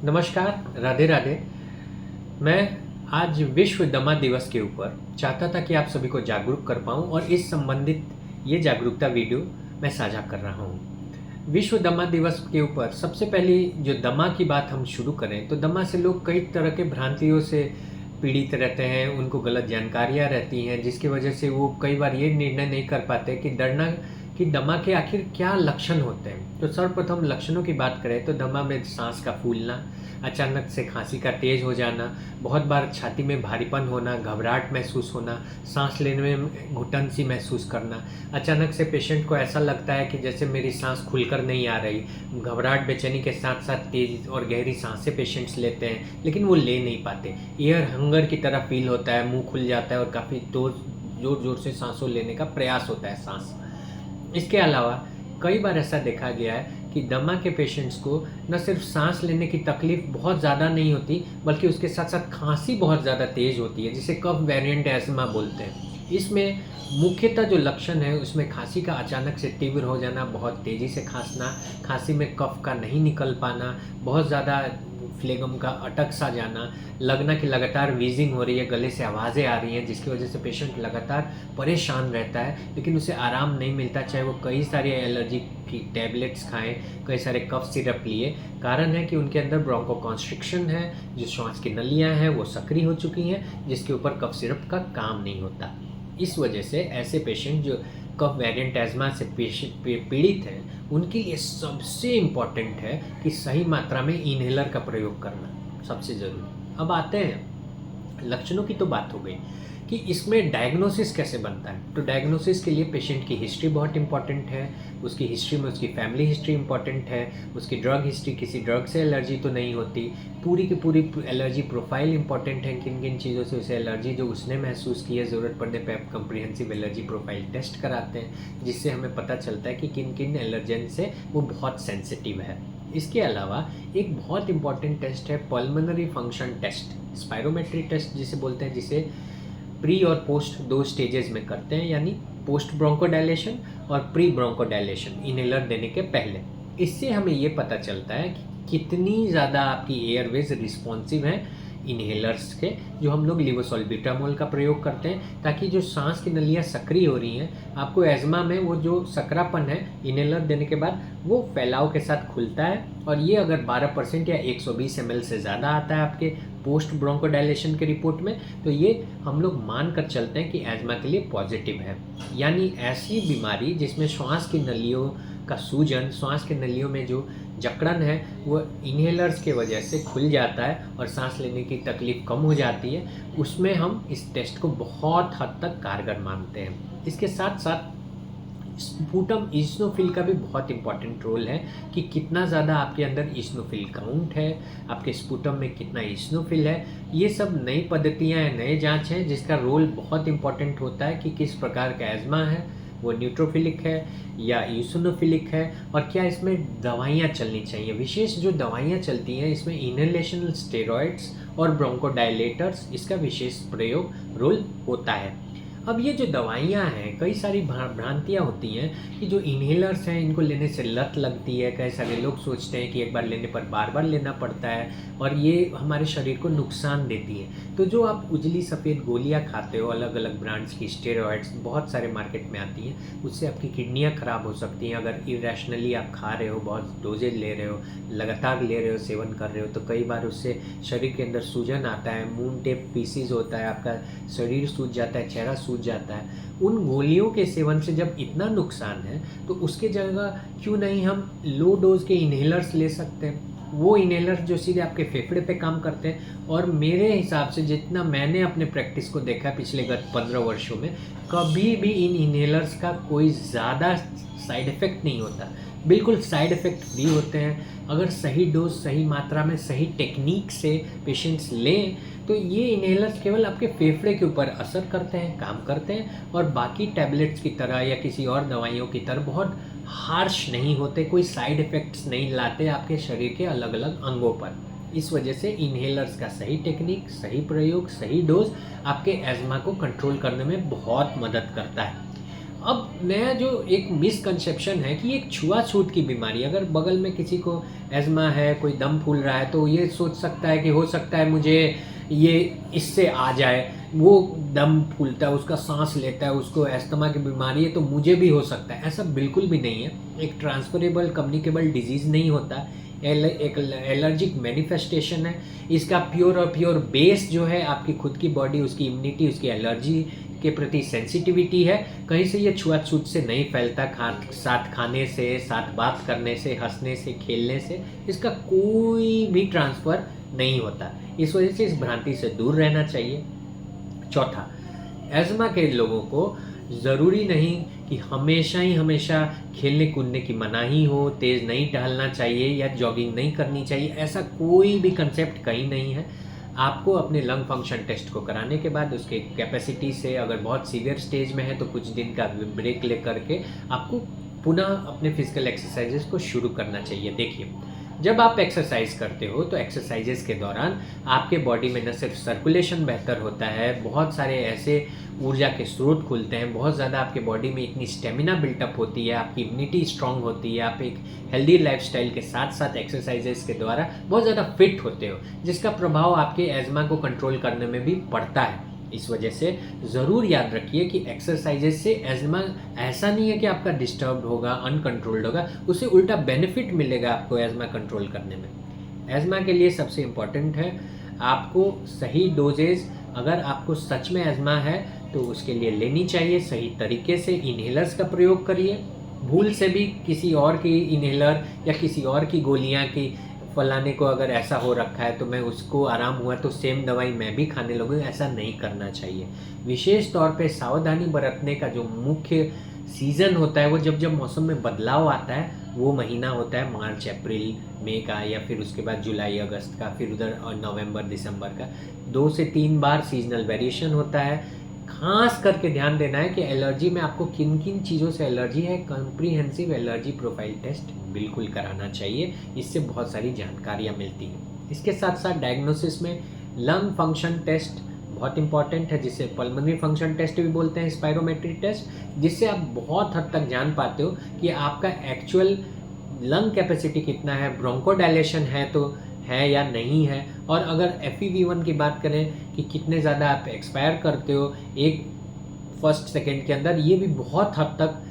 नमस्कार, राधे राधे। मैं आज विश्व दमा दिवस के ऊपर चाहता था कि आप सभी को जागरूक कर पाऊँ और इस संबंधित ये जागरूकता वीडियो मैं साझा कर रहा हूँ। विश्व दमा दिवस के ऊपर सबसे पहली जो दमा की बात हम शुरू करें तो दमा से लोग कई तरह के भ्रांतियों से पीड़ित रहते हैं, उनको गलत जानकारियाँ रहती हैं जिसकी वजह से वो कई बार ये निर्णय नहीं कर पाते कि डरना कि दमा के आखिर क्या लक्षण होते हैं। तो सर्वप्रथम लक्षणों की बात करें तो दमा में सांस का फूलना, अचानक से खांसी का तेज हो जाना, बहुत बार छाती में भारीपन होना, घबराहट महसूस होना, सांस लेने में घुटन सी महसूस करना, अचानक से पेशेंट को ऐसा लगता है कि जैसे मेरी सांस खुलकर नहीं आ रही, घबराहट बेचैनी के साथ साथ तेज और गहरी सांसें पेशेंट्स लेते हैं लेकिन वो ले नहीं पाते, एयर हंगर की तरह फील होता है, मुंह खुल जाता है और काफ़ी जोर जोर से सांसों लेने का प्रयास होता है सांस। इसके अलावा कई बार ऐसा देखा गया है कि दमा के पेशेंट्स को न सिर्फ सांस लेने की तकलीफ बहुत ज़्यादा नहीं होती बल्कि उसके साथ साथ खांसी बहुत ज़्यादा तेज़ होती है जिसे कफ वेरिएंट एस्मा बोलते हैं। इसमें मुख्यतः जो लक्षण है उसमें खांसी का अचानक से तीव्र हो जाना, बहुत तेज़ी से खांसना, खांसी में कफ का नहीं निकल पाना, बहुत ज़्यादा फ्लेगम का अटक सा जाना, लगना कि लगातार वीजिंग हो रही है, गले से आवाज़ें आ रही हैं जिसकी वजह से पेशेंट लगातार परेशान रहता है लेकिन उसे आराम नहीं मिलता, चाहे वो कई सारी एलर्जी की टैबलेट्स खाएं, कई सारे कफ सिरप लिए। कारण है कि उनके अंदर ब्रोंकोकॉन्स्ट्रिक्शन है, जो श्वास की नलियाँ हैं वो सक्रिय हो चुकी हैं जिसके ऊपर कफ सिरप का काम नहीं होता। इस वजह से ऐसे पेशेंट जो कफ वेरिएंट एस्मा से पीड़ित हैं उनके लिए सबसे इम्पॉर्टेंट है कि सही मात्रा में इन्हेलर का प्रयोग करना सबसे ज़रूरी। अब आते हैं लक्षणों की, तो बात हो गई कि इसमें डायग्नोसिस कैसे बनता है। तो डायग्नोसिस के लिए पेशेंट की हिस्ट्री बहुत इंपॉर्टेंट है, उसकी हिस्ट्री में उसकी फैमिली हिस्ट्री इंपॉर्टेंट है, उसकी ड्रग हिस्ट्री, किसी ड्रग से एलर्जी तो नहीं होती, पूरी की पूरी एलर्जी प्रोफाइल इंपॉर्टेंट है, किन किन चीज़ों से उसे एलर्जी जो उसने महसूस की है, ज़रूरत पड़ने पर आप कम्प्रिहेंसिव एलर्जी प्रोफाइल टेस्ट कराते हैं जिससे हमें पता चलता है कि किन किन एलर्जन से वो बहुत सेंसिटिव है। इसके अलावा एक बहुत इंपॉर्टेंट टेस्ट है pulmonary function test, spirometry test जिसे बोलते हैं, जिसे प्री और पोस्ट दो स्टेजेस में करते हैं, यानी पोस्ट ब्रोंकोडायलेशन और प्री ब्रोंकोडायलेशन इनहेलर देने के पहले। इससे हमें ये पता चलता है कि कितनी ज़्यादा आपकी एयरवेज रिस्पॉन्सिव हैं इनहेलर्स के, जो हम लोग लिवोसॉल्बिटामोल का प्रयोग करते हैं ताकि जो सांस की नलियाँ सक्रिय हो रही हैं, आपको एज़मा में वो जो सकरापन है इनहेलर देने के बाद वो फैलाव के साथ खुलता है। और ये अगर 12% या 120 ml से ज़्यादा आता है आपके पोस्ट ब्रोंकोडायलेशन के रिपोर्ट में, तो ये हम लोग मान कर चलते हैं कि एज़मा के लिए पॉजिटिव है। यानी ऐसी बीमारी जिसमें श्वास की नलियों का सूजन, श्वास की नलियों में जो जकड़न है वो इन्हेलर्स के वजह से खुल जाता है और सांस लेने की तकलीफ़ कम हो जाती है, उसमें हम इस टेस्ट को बहुत हद तक कारगर मानते हैं। इसके साथ साथ स्पूटम ईस्नोफिल का भी बहुत इंपॉर्टेंट रोल है कि कितना ज़्यादा आपके अंदर ईस्नोफिल काउंट है, आपके स्पूटम में कितना ईस्नोफिल है। ये सब नई पद्धतियाँ हैं, नए जांच हैं जिसका रोल बहुत इंपॉर्टेंट होता है कि किस प्रकार का एज़मा है, वो न्यूट्रोफिलिक है या ईसोनोफिलिक है, और क्या इसमें दवाइयाँ चलनी चाहिए। विशेष जो दवाइयाँ चलती हैं इसमें इनहेलेशनल स्टेरॉइड्स और ब्रोंकोडायलेटर्स, इसका विशेष प्रयोग रोल होता है। अब ये जो दवाइयाँ हैं, कई सारी भ्रांतियाँ होती हैं कि जो इन्हेलर्स हैं इनको लेने से लत लगती है, कई सारे लोग सोचते हैं कि एक बार लेने पर बार बार लेना पड़ता है और ये हमारे शरीर को नुकसान देती है। तो जो आप उजली सफ़ेद गोलियाँ खाते हो, अलग अलग ब्रांड्स की स्टेरॉइड्स बहुत सारे मार्केट में आती हैं, उससे आपकी किडनियाँ ख़राब हो सकती हैं। अगर इरेशनली आप खा रहे हो, बहुत डोजेज ले रहे हो, लगातार ले रहे हो, सेवन कर रहे हो, तो कई बार उससे शरीर के अंदर सूजन आता है, मून टेप पीसीज होता है, आपका शरीर सूज जाता है, चेहरा सूज जाता है। उन गोलियों के सेवन से जब इतना नुकसान है तो उसके जगह क्यों नहीं हम लो डोज के इन्हेलर्स ले सकते हैं, वो इन्हेलर जो सीधे आपके फेफड़े पे काम करते हैं। और मेरे हिसाब से जितना मैंने अपने प्रैक्टिस को देखा है पिछले गत 15 वर्षों में, कभी भी इन इन्हेलर्स का कोई ज़्यादा साइड इफ़ेक्ट नहीं होता, बिल्कुल साइड इफ़ेक्ट फ्री होते हैं। अगर सही डोज, सही मात्रा में, सही टेक्निक से पेशेंट्स लें तो ये इन्हेलर्स केवल आपके फेफड़े के ऊपर असर करते हैं, काम करते हैं, और बाकी टैबलेट्स की तरह या किसी और दवाइयों की तरह बहुत हार्श नहीं होते, कोई साइड इफ़ेक्ट्स नहीं लाते आपके शरीर के अलग अलग अंगों पर। इस वजह से इन्हेलर्स का सही टेक्निक, सही प्रयोग, सही डोज आपके एज़मा को कंट्रोल करने में बहुत मदद करता है। अब नया जो एक मिसकंसेप्शन है कि एक छुआछूत की बीमारी, अगर बगल में किसी को एज़मा है, कोई दम फूल रहा है, तो ये सोच सकता है कि हो सकता है मुझे ये इससे आ जाए। वो दम फूलता है, उसका सांस लेता है, उसको अस्थमा की बीमारी है तो मुझे भी हो सकता है। ऐसा बिल्कुल भी नहीं है। एक ट्रांसफरेबल कम्युनिकेबल डिजीज़ नहीं होता, एक एलर्जिक मैनिफेस्टेशन है। इसका प्योर और प्योर बेस जो है आपकी खुद की बॉडी, उसकी इम्यूनिटी, उसकी एलर्जी के प्रति सेंसिटिविटी है। कहीं से ये छुआछूत से नहीं फैलता, साथ खाने से, साथ बात करने से, हंसने से, खेलने से इसका कोई भी ट्रांसफ़र नहीं होता। इस वजह से इस भ्रांति से दूर रहना चाहिए। चौथा, एज़मा के लोगों को ज़रूरी नहीं कि हमेशा खेलने कूदने की मनाही हो, तेज़ नहीं टहलना चाहिए या जॉगिंग नहीं करनी चाहिए, ऐसा कोई भी कंसेप्ट कहीं नहीं है। आपको अपने लंग फंक्शन टेस्ट को कराने के बाद उसके कैपेसिटी से, अगर बहुत सीवियर स्टेज में है तो कुछ दिन का ब्रेक ले करके आपको पुनः अपने फिजिकल एक्सरसाइजेस को शुरू करना चाहिए। देखिए, जब आप एक्सरसाइज करते हो तो एक्सरसाइजेस के दौरान आपके बॉडी में न सिर्फ सर्कुलेशन बेहतर होता है, बहुत सारे ऐसे ऊर्जा के स्रोत खुलते हैं, बहुत ज़्यादा आपके बॉडी में इतनी स्टेमिना बिल्टअप होती है, आपकी इम्यूनिटी स्ट्रांग होती है, आप एक हेल्दी लाइफस्टाइल के साथ साथ एक्सरसाइजेस के द्वारा बहुत ज़्यादा फिट होते हो, जिसका प्रभाव आपके एज़मा को कंट्रोल करने में भी पड़ता है। इस वजह से ज़रूर याद रखिए कि एक्सरसाइजेज से एज़मा ऐसा नहीं है कि आपका डिस्टर्ब होगा, अनकंट्रोल्ड होगा, उससे उल्टा बेनिफिट मिलेगा आपको एज़मा कंट्रोल करने में। एज़मा के लिए सबसे इम्पॉर्टेंट है आपको सही डोजेज, अगर आपको सच में एज़मा है तो उसके लिए लेनी चाहिए। सही तरीके से इन्हेलर्स का प्रयोग करिए। भूल से भी किसी और की इन्हेलर या किसी और की गोलियां की फलाने को अगर ऐसा हो रखा है तो मैं उसको आराम हुआ तो सेम दवाई मैं भी खाने लगूँ, ऐसा नहीं करना चाहिए। विशेष तौर पे सावधानी बरतने का जो मुख्य सीज़न होता है वो जब मौसम में बदलाव आता है, वो महीना होता है मार्च, अप्रैल, मई का, या फिर उसके बाद जुलाई, अगस्त का, फिर उधर और नवंबर, दिसंबर का। 2 से 3 बार सीजनल वेरिएशन होता है। खास करके ध्यान देना है कि एलर्जी में आपको किन किन चीज़ों से एलर्जी है, कॉम्प्रिहेंसिव एलर्जी प्रोफाइल टेस्ट बिल्कुल कराना चाहिए। इससे बहुत सारी जानकारियाँ मिलती हैं। इसके साथ साथ डायग्नोसिस में लंग फंक्शन टेस्ट बहुत इंपॉर्टेंट है, जिसे पल्मोनरी फंक्शन टेस्ट भी बोलते हैं, स्पायरोमेट्री टेस्ट, जिससे आप बहुत हद तक जान पाते हो कि आपका एक्चुअल लंग कैपेसिटी कितना है, ब्रोंकोडायलेशन है तो है या नहीं है। और अगर FEV1 की बात करें कि कितने ज़्यादा आप एक्सपायर करते हो एक फर्स्ट सेकेंड के अंदर, ये भी बहुत हद तक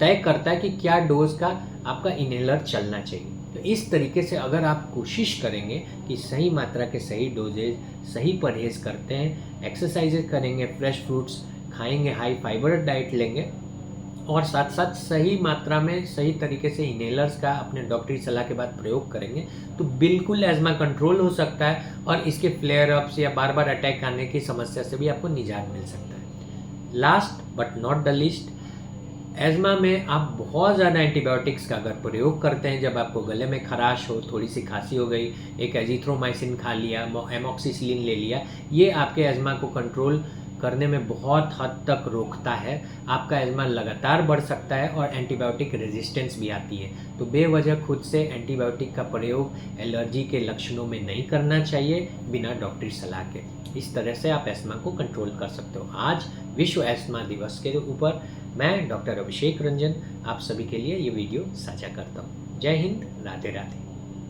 तय करता है कि क्या डोज का आपका इन्हेलर चलना चाहिए। तो इस तरीके से अगर आप कोशिश करेंगे कि सही मात्रा के सही डोजेज, सही परहेज़ करते हैं, एक्सरसाइजेज करेंगे, फ्रेश फ्रूट्स खाएंगे, हाई फाइबर डाइट लेंगे और साथ साथ सही मात्रा में सही तरीके से इन्हेलर्स का अपने डॉक्टरी सलाह के बाद प्रयोग करेंगे, तो बिल्कुल एज़मा कंट्रोल हो सकता है और इसके फ्लेयर अप्स या बार बार अटैक आने की समस्या से भी आपको निजात मिल सकता है। Last but not the least, asthma में आप बहुत ज़्यादा एंटीबायोटिक्स का अगर प्रयोग करते हैं, जब आपको गले में खराश हो, थोड़ी सी खांसी हो गई, एक एजिथ्रोमाइसिन खा लिया, एमॉक्सिसिलिन ले लिया, ये आपके एज़मा को कंट्रोल करने में बहुत हद तक रोकता है। आपका एज़मा लगातार बढ़ सकता है और एंटीबायोटिक रेजिस्टेंस भी आती है। तो बेवजह खुद से एंटीबायोटिक का प्रयोग एलर्जी के लक्षणों में नहीं करना चाहिए बिना डॉक्टरी सलाह के। इस तरह से आप एस्मा को कंट्रोल कर सकते हो। आज विश्व एस्मा दिवस के ऊपर मैं डॉक्टर अभिषेक रंजन आप सभी के लिए ये वीडियो साझा करता हूँ। जय हिंद, राधे राधे।